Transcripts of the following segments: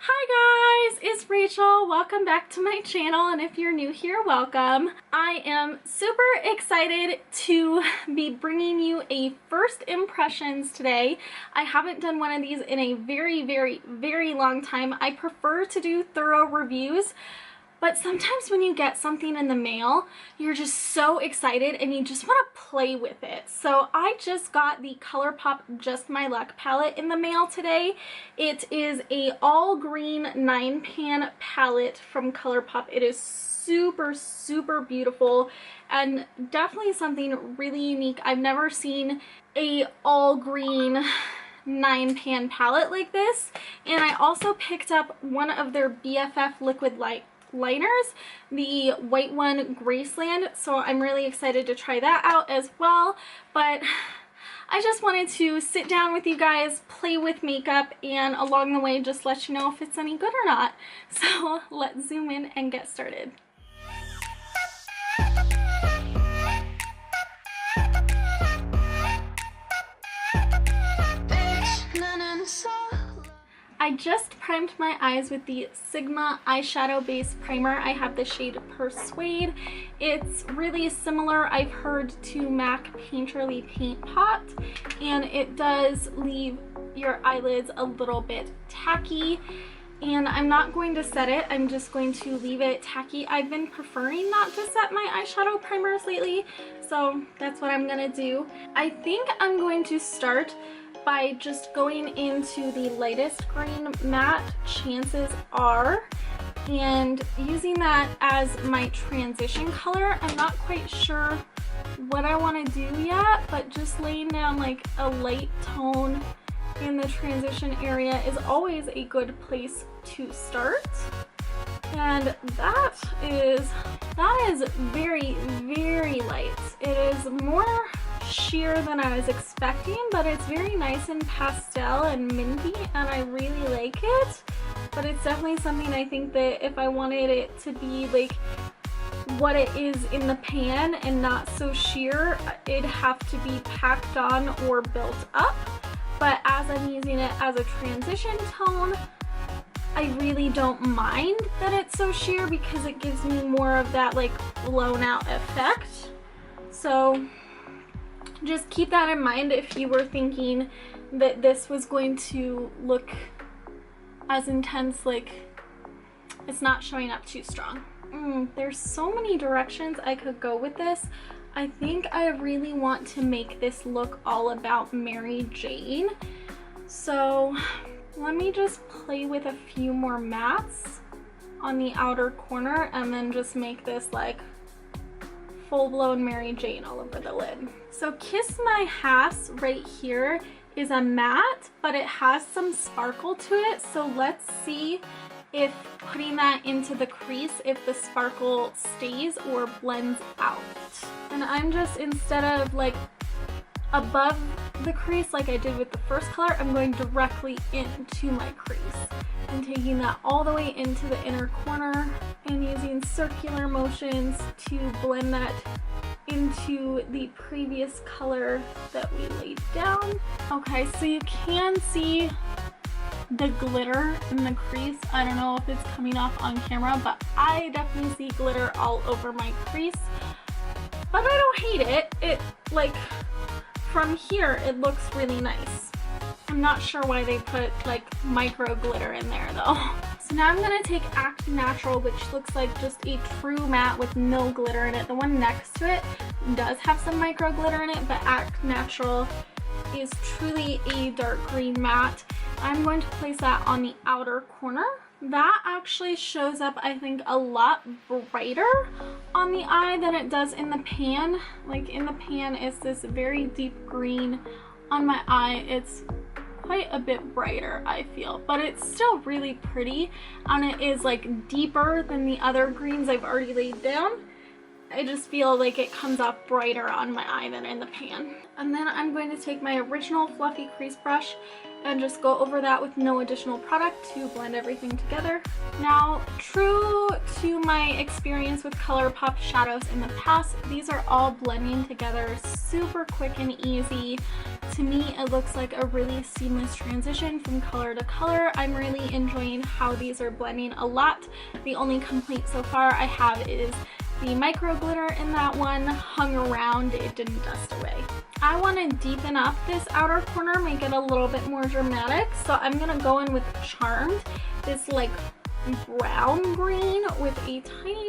Hi guys, it's Rachel. Welcome back to my channel, and if you're new here, welcome. I am super excited to be bringing you a first impressions today. I haven't done one of these in a very long time. I prefer to do thorough reviews, but sometimes when you get something in the mail, you're just so excited and you just want to play with it. So I just got the Colourpop Just My Luck palette in the mail today. It is a all green 9-pan palette from Colourpop. It is super beautiful and definitely something really unique. I've never seen a all green 9-pan palette like this. And I also picked up one of their BFF liquid liners, the white one, Graceland, so I'm really excited to try that out as well. But I just wanted to sit down with you guys, play with makeup, and along the way just let you know if it's any good or not. So let's zoom in and get started. I just primed my eyes with the Sigma eyeshadow base primer. I have the shade Persuade. It's really similar, I've heard, to MAC Painterly Paint Pot, and it does leave your eyelids a little bit tacky. And I'm not going to set it, I'm just going to leave it tacky. I've been preferring not to set my eyeshadow primers lately, so that's what I'm gonna do. I think I'm going to start by just going into the lightest green matte, Chances Are, and using that as my transition color. I'm not quite sure what I want to do yet, but just laying down like a light tone in the transition area is always a good place to start. And that is very light. It is more sheer than I was expecting, but it's very nice and pastel and minty, and I really like it. But it's definitely something I think that if I wanted it to be like what it is in the pan and not so sheer, it'd have to be packed on or built up. But as I'm using it as a transition tone, I really don't mind that it's so sheer because it gives me more of that like blown out effect. So just keep that in mind if you were thinking that this was going to look as intense, like it's not showing up too strong. There's so many directions I could go with this. I think I really want to make this look all about Mary Jane. So let me just play with a few more mattes on the outer corner and then just make this like full-blown Mary Jane all over the lid. So Kiss My Ass right here is a matte, but it has some sparkle to it. So let's see if putting that into the crease, if the sparkle stays or blends out. And I'm just, instead of like above the crease like I did with the first color, I'm going directly into my crease and taking that all the way into the inner corner and using circular motions to blend that into the previous color that we laid down. Okay, so you can see the glitter in the crease. I don't know if it's coming off on camera, but I definitely see glitter all over my crease. But I don't hate it. It, like, from here, it looks really nice. I'm not sure why they put like micro glitter in there though. So now I'm gonna take Act Natural, which looks like just a true matte with no glitter in it. The one next to it does have some micro glitter in it, but Act Natural is truly a dark green matte. I'm going to place that on the outer corner. That actually shows up, I think, a lot brighter on the eye than it does in the pan. Like in the pan, it's this very deep green. On my eye, it's quite a bit brighter, I feel, but it's still really pretty, and it is like deeper than the other greens I've already laid down. I just feel like it comes off brighter on my eye than in the pan. And then I'm going to take my original fluffy crease brush and just go over that with no additional product to blend everything together. Now, true to my experience with Colourpop shadows in the past, these are all blending together super quick and easy. To me, it looks like a really seamless transition from color to color. I'm really enjoying how these are blending a lot. The only complaint so far I have is the micro glitter in that one hung around, it didn't dust away. I want to deepen up this outer corner, make it a little bit more dramatic, so I'm going to go in with Charmed, this like brown green with a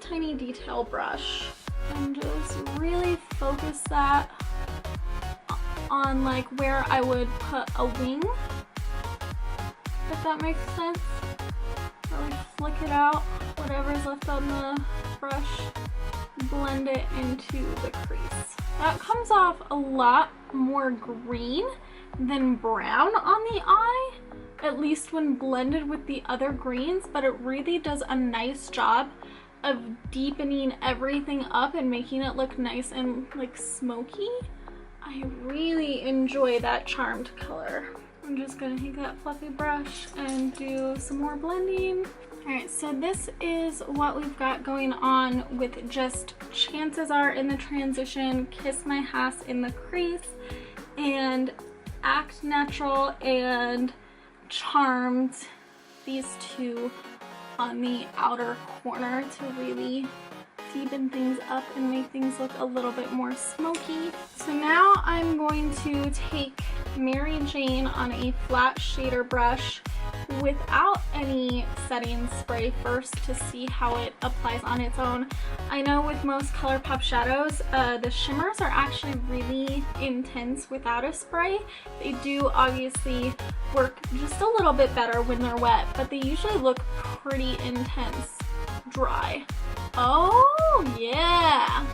tiny detail brush, and just really focus that on like where I would put a wing, if that makes sense. Really flick it out, whatever's left on the brush, blend it into the crease. That comes off a lot more green than brown on the eye, at least when blended with the other greens, but it really does a nice job of deepening everything up and making it look nice and like smoky. I really enjoy that Charmed color. I'm just gonna take that fluffy brush and do some more blending. All right, so this is what we've got going on with just Chances Are in the transition, Kiss My Ass in the crease, and Act Natural and Charmed, these two on the outer corner to really deepen things up and make things look a little bit more smoky. So now I'm going to take Mary Jane on a flat shader brush without any setting spray first to see how it applies on its own. I know with most Colourpop shadows, the shimmers are actually really intense without a spray. They do obviously work just a little bit better when they're wet, but they usually look pretty intense dry. Oh yeah,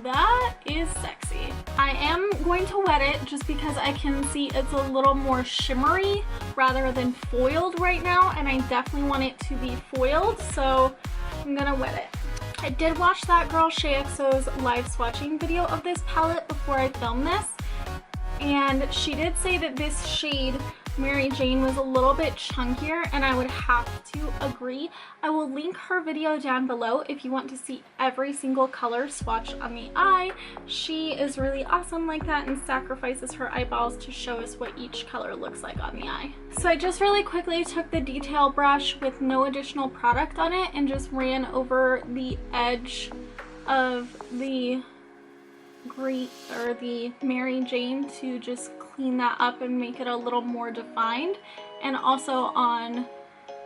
that is sexy. I am going to wet it just because I can see it's a little more shimmery rather than foiled right now, and I definitely want it to be foiled, so I'm gonna wet it. I did watch Thatgirlshaexo's live swatching video of this palette before I filmed this, and she did say that this shade Mary Jane was a little bit chunkier, and I would have to agree. I will link her video down below if you want to see every single color swatched on the eye. She is really awesome like that and sacrifices her eyeballs to show us what each color looks like on the eye. So I just really quickly took the detail brush with no additional product on it and just ran over the edge of the Mary Jane to just clean that up and make it a little more defined, and also on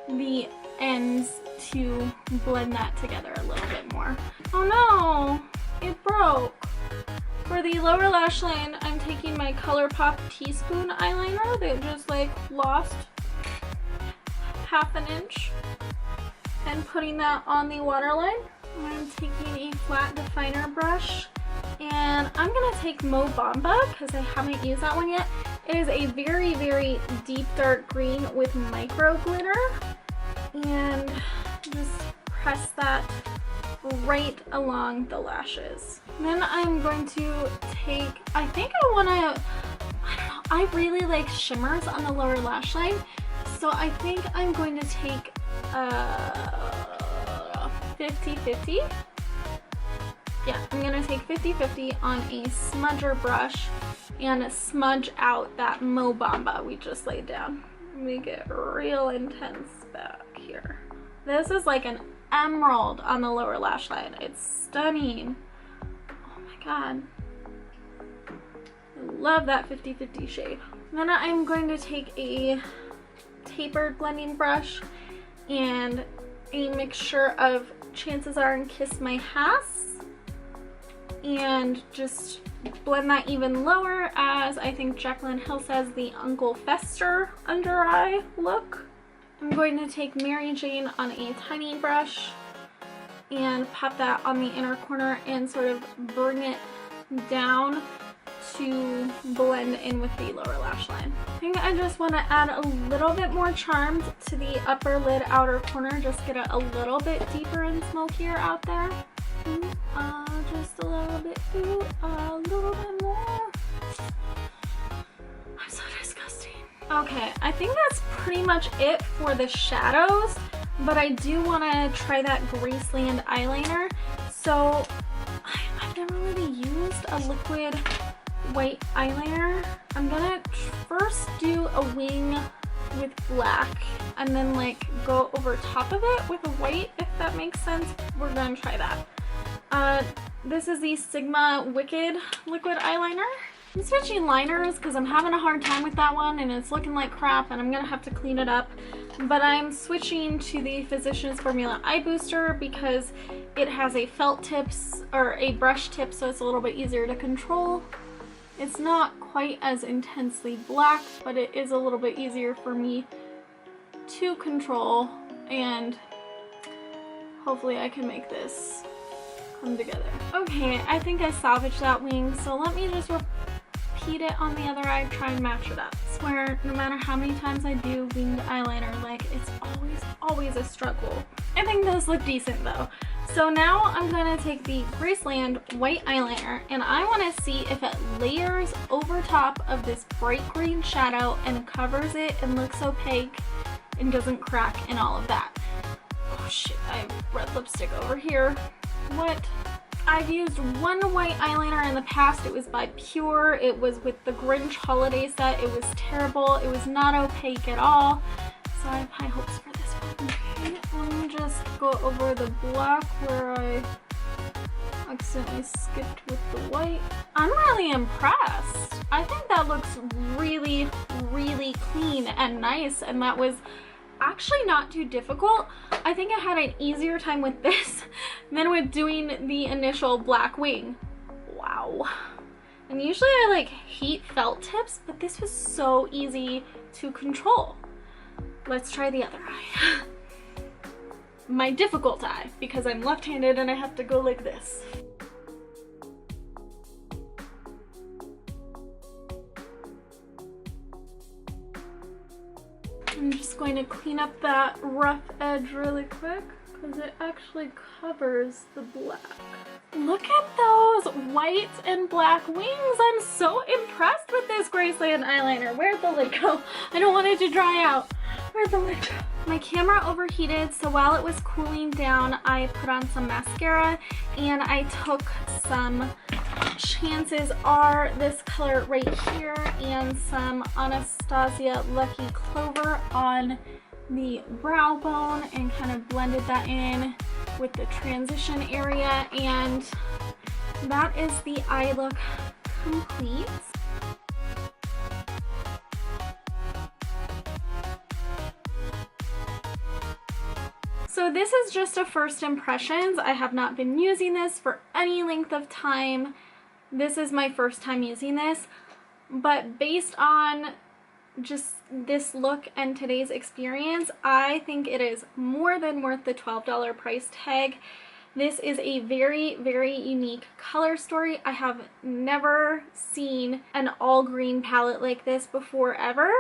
the ends to blend that together a little bit more. Oh no, it broke. For the lower lash line, I'm taking my Colourpop teaspoon eyeliner that just like lost half an inch and putting that on the waterline. I'm taking a flat definer brush, and I'm gonna take Mo Bamba because I haven't used that one yet. It is a very deep dark green with micro glitter, and just press that right along the lashes. Then I'm going to take, I think I want to, I don't know, I really like shimmers on the lower lash line, so I think I'm going to take 50-50. Yeah, I'm gonna take 50-50 on a smudger brush and smudge out that Mo Bamba we just laid down. Make it real intense back here. This is like an emerald on the lower lash line. It's stunning. Oh my god. I love that 50-50 shade. Then I'm going to take a tapered blending brush and a mixture of Chances Are and Kiss My Ass, and just blend that even lower as I think Jaclyn Hill says the Uncle Fester under eye look. I'm going to take Mary Jane on a tiny brush and pop that on the inner corner and sort of bring it down to blend in with the lower lash line. I think I just want to add a little bit more Charmed to the upper lid outer corner, just get it a little bit deeper and smokier out there. Just a little bit, a little bit more. I'm so disgusting. Okay, I think that's pretty much it for the shadows, but I do want to try that Graceland eyeliner. So I've never really used a liquid white eyeliner. I'm gonna first do a wing with black and then like go over top of it with a white, if that makes sense. We're gonna try that. This is the Sigma Wicked liquid eyeliner. I'm switching liners because I'm having a hard time with that one and it's looking like crap and I'm gonna have to clean it up. But I'm switching to the Physicians Formula Eye Booster because it has a felt tips or a brush tip, so it's a little bit easier to control. It's not quite as intensely black, but it is a little bit easier for me to control, and hopefully I can make this come together. Okay, I think I salvaged that wing, so let me just repeat it on the other eye, try and match it up. I swear, no matter how many times I do winged eyeliner, like it's always a struggle. I think those look decent though. So now I'm gonna take the Graceland white eyeliner and I wanna see if it layers over top of this bright green shadow and covers it and looks opaque and doesn't crack and all of that. Oh shit, I have red lipstick over here. What? I've used one white eyeliner in the past. It was by Pure. It was with the Grinch holiday set. It was terrible. It was not opaque at all. So I have high hopes for this one. Okay, let me just go over the black where I accidentally skipped with the white. I'm really impressed. I think that looks really, really clean and nice, and that was actually not too difficult. I think I had an easier time with this than with doing the initial black wing. Wow. And usually I like hate felt tips, but this was so easy to control. Let's try the other eye. My difficult eye, because I'm left-handed and I have to go like this. I'm just going to clean up that rough edge really quick because it actually covers the black. Look at those white and black wings. I'm so impressed with this Graceland eyeliner. Where'd the lid go? I don't want it to dry out. Where'd the lid go? My camera overheated, so while it was cooling down, I put on some mascara and I took some Chances Are this color right here and some Anastasia Lucky Clover on the brow bone and kind of blended that in with the transition area, and that is the eye look complete. So this is just a first impressions. I have not been using this for any length of time. This is my first time using this, but based on just this look and today's experience, I think it is more than worth the $12 price tag. This is a very, very unique color story. I have never seen an all green palette like this before ever.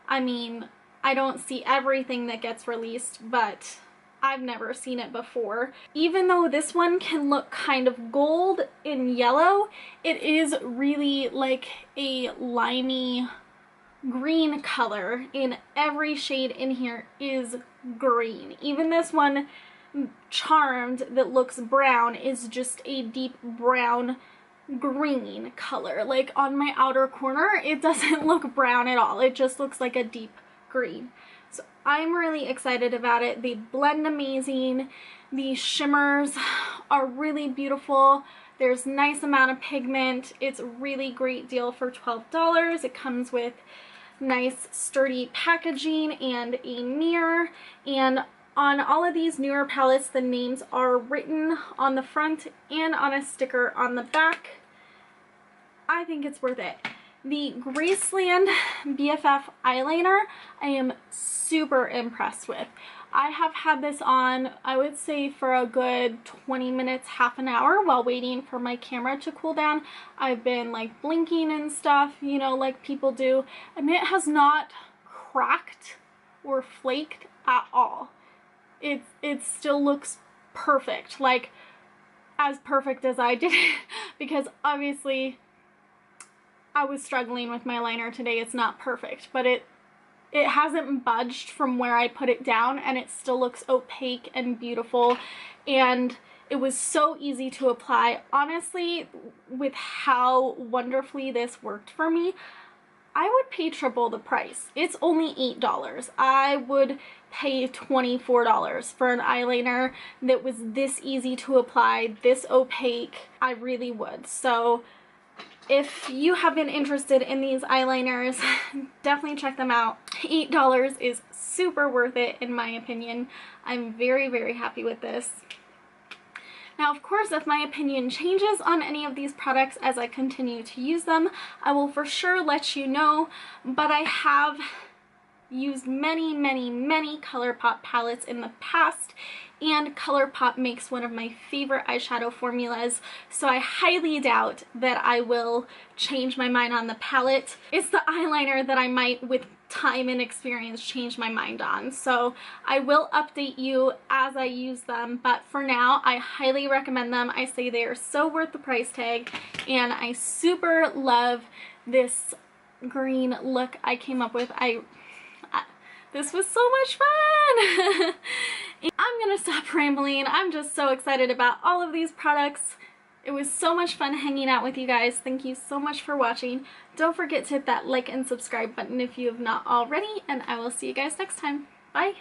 I mean, I don't see everything that gets released, but I've never seen it before. Even though this one can look kind of gold in yellow, it is really like a limey green color, and every shade in here is green. Even this one, Charmed, that looks brown is just a deep brown green color. Like on my outer corner, it doesn't look brown at all. It just looks like a deep green. So I'm really excited about it. They blend amazing. The shimmers are really beautiful. There's nice amount of pigment. It's a really great deal for $12. It comes with nice sturdy packaging and a mirror, and on all of these newer palettes the names are written on the front and on a sticker on the back. I think it's worth it. The Graceland BFF eyeliner I am super impressed with. I have had this on, I would say, for a good 20 minutes, half an hour while waiting for my camera to cool down. I've been like blinking and stuff, you know, like people do, and it has not cracked or flaked at all. It still looks perfect, like as perfect as I did it, because obviously I was struggling with my liner today. It's not perfect, but it hasn't budged from where I put it down, and it still looks opaque and beautiful, and it was so easy to apply. Honestly, with how wonderfully this worked for me, I would pay triple the price. It's only $8. I would pay $24 for an eyeliner that was this easy to apply, this opaque. I really would. So if you have been interested in these eyeliners, definitely check them out. $8 is super worth it in my opinion. I'm very, very happy with this. Now, of course, if my opinion changes on any of these products as I continue to use them, I will for sure let you know, but I have used many, many, many Colourpop palettes in the past, and Colourpop makes one of my favorite eyeshadow formulas, so I highly doubt that I will change my mind on the palette. It's the eyeliner that I might, with time and experience, change my mind on. So I will update you as I use them, but for now I highly recommend them. I say they are so worth the price tag, and I super love this green look I came up with. This was so much fun. I'm gonna stop rambling. I'm just so excited about all of these products. It was so much fun hanging out with you guys. Thank you so much for watching. Don't forget to hit that like and subscribe button if you have not already, and I will see you guys next time. Bye!